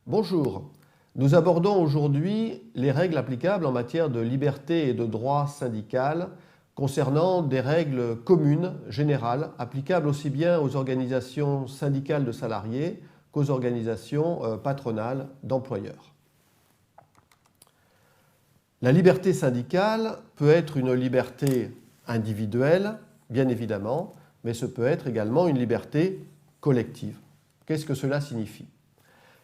Bonjour, nous abordons aujourd'hui les règles applicables en matière de liberté et de droit syndical concernant des règles communes, générales, applicables aussi bien aux organisations syndicales de salariés qu'aux organisations patronales d'employeurs. La liberté syndicale peut être une liberté individuelle, bien évidemment, mais ce peut être également une liberté collective. Qu'est-ce que cela signifie ?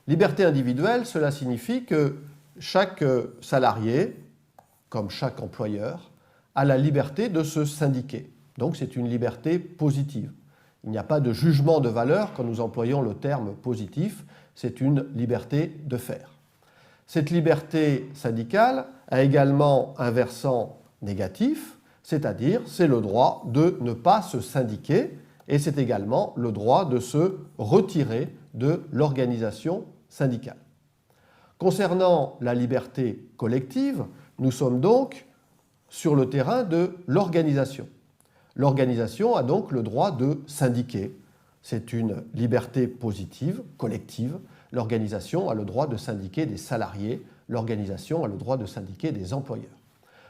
Liberté individuelle, cela signifie que chaque salarié, comme chaque employeur, a la liberté de se syndiquer. Donc c'est une liberté positive. Il n'y a pas de jugement de valeur quand nous employons le terme positif, c'est une liberté de faire. Cette liberté syndicale a également un versant négatif, c'est-à-dire c'est le droit de ne pas se syndiquer et c'est également le droit de se retirer de l'organisation syndicale. Concernant la liberté collective, nous sommes donc sur le terrain de l'organisation. L'organisation a donc le droit de syndiquer. C'est une liberté positive, collective. L'organisation a le droit de syndiquer des salariés. L'organisation a le droit de syndiquer des employeurs.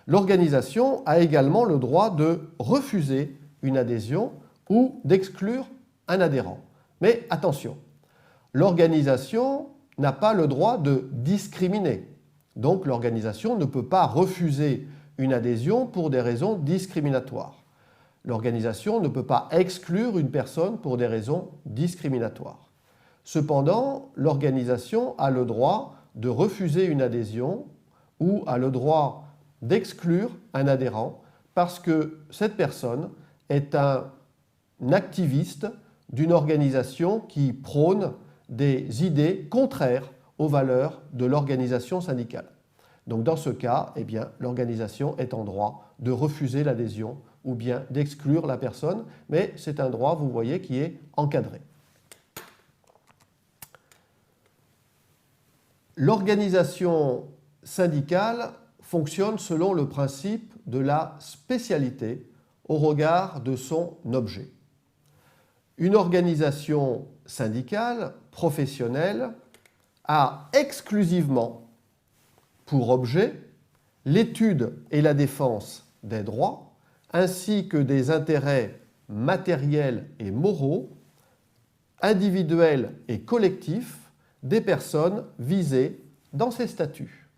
L'organisation a également le droit de refuser une adhésion ou d'exclure un adhérent. Mais attention, l'organisation n'a pas le droit de discriminer. Donc l'organisation ne peut pas refuser une adhésion pour des raisons discriminatoires. L'organisation ne peut pas exclure une personne pour des raisons discriminatoires. Cependant, l'organisation a le droit de refuser une adhésion ou a le droit d'exclure un adhérent parce que cette personne est un activiste d'une organisation qui prône des idées contraires aux valeurs de l'organisation syndicale. Donc dans ce cas, l'organisation est en droit de refuser l'adhésion ou bien d'exclure la personne, mais c'est un droit, vous voyez, qui est encadré. L'organisation syndicale fonctionne selon le principe de la spécialité au regard de son objet. Une organisation syndicale, professionnelle, a exclusivement pour objet l'étude et la défense des droits, ainsi que des intérêts matériels et moraux, individuels et collectifs des personnes visées dans ces statuts.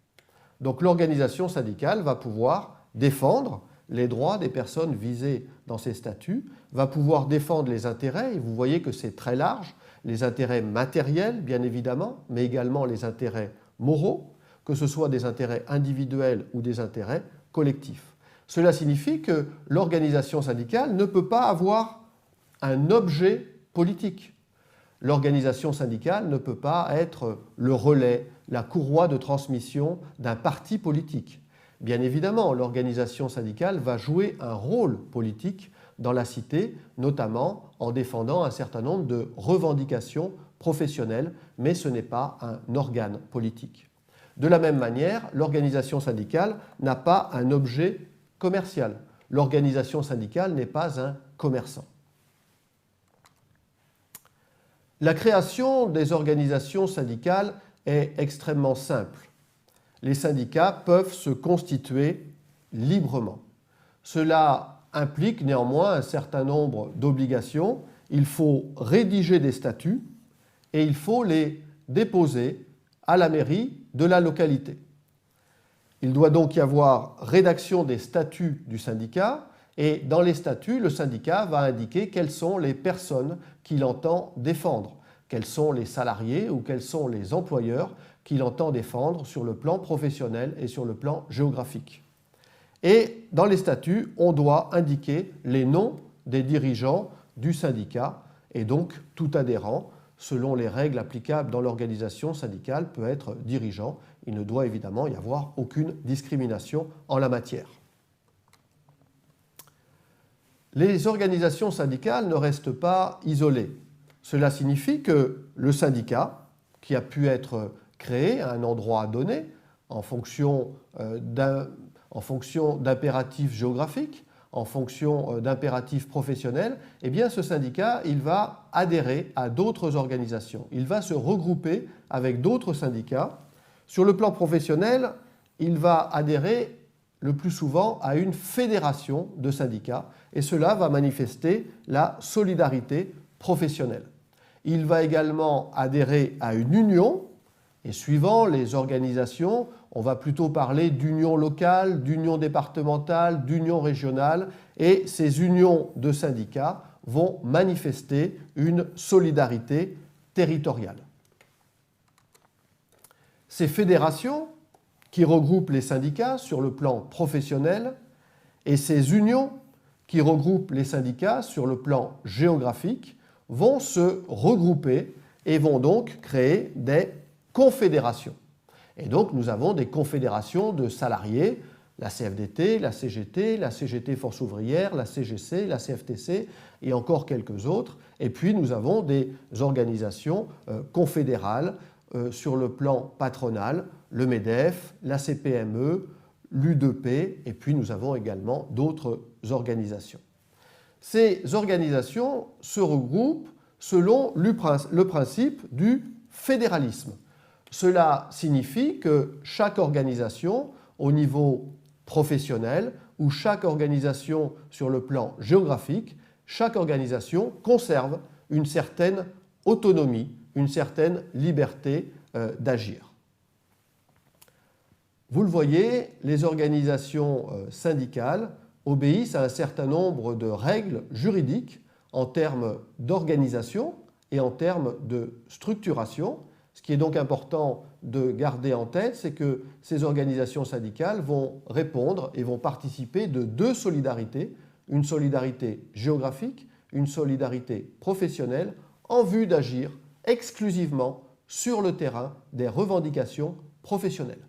Donc l'organisation syndicale va pouvoir défendre les droits des personnes visées dans ces statuts, va pouvoir défendre les intérêts, et vous voyez que c'est très large, les intérêts matériels bien évidemment, mais également les intérêts moraux, que ce soit des intérêts individuels ou des intérêts collectifs. Cela signifie que l'organisation syndicale ne peut pas avoir un objet politique. L'organisation syndicale ne peut pas être le relais, la courroie de transmission d'un parti politique. Bien évidemment, l'organisation syndicale va jouer un rôle politique dans la cité, notamment en défendant un certain nombre de revendications professionnelles, mais ce n'est pas un organe politique. De la même manière, l'organisation syndicale n'a pas un objet commercial. L'organisation syndicale n'est pas un commerçant. La création des organisations syndicales est extrêmement simple. Les syndicats peuvent se constituer librement. Cela implique néanmoins un certain nombre d'obligations. Il faut rédiger des statuts et il faut les déposer à la mairie de la localité. Il doit donc y avoir rédaction des statuts du syndicat et dans les statuts, le syndicat va indiquer quelles sont les personnes qu'il entend défendre, quels sont les salariés ou quels sont les employeurs qu'il entend défendre sur le plan professionnel et sur le plan géographique. Et dans les statuts, on doit indiquer les noms des dirigeants du syndicat et donc tout adhérent, selon les règles applicables dans l'organisation syndicale, peut être dirigeant. Il ne doit évidemment y avoir aucune discrimination en la matière. Les organisations syndicales ne restent pas isolées. Cela signifie que le syndicat, qui a pu être créé à un endroit donné, en fonction d'impératifs géographiques, en fonction d'impératifs professionnels, eh bien ce syndicat, il va adhérer à d'autres organisations. Il va se regrouper avec d'autres syndicats. Sur le plan professionnel, il va adhérer le plus souvent à une fédération de syndicats et cela va manifester la solidarité professionnelle. Il va également adhérer à une union et suivant les organisations, on va plutôt parler d'union locale, d'union départementale, d'union régionale et ces unions de syndicats vont manifester une solidarité territoriale. Ces fédérations qui regroupent les syndicats sur le plan professionnel et ces unions qui regroupent les syndicats sur le plan géographique vont se regrouper et vont donc créer des confédérations. Et donc nous avons des confédérations de salariés, la CFDT, la CGT, la CGT Force ouvrière, la CGC, la CFTC et encore quelques autres. Et puis nous avons des organisations confédérales sur le plan patronal, le MEDEF, la CPME, l'U2P, et puis nous avons également d'autres organisations. Ces organisations se regroupent selon le principe du fédéralisme. Cela signifie que chaque organisation au niveau professionnel ou chaque organisation sur le plan géographique, chaque organisation conserve une certaine autonomie, une certaine liberté d'agir. Vous le voyez, les organisations syndicales obéissent à un certain nombre de règles juridiques en termes d'organisation et en termes de structuration. Ce qui est donc important de garder en tête, c'est que ces organisations syndicales vont répondre et vont participer de deux solidarités, une solidarité géographique, une solidarité professionnelle, en vue d'agir exclusivement sur le terrain des revendications professionnelles.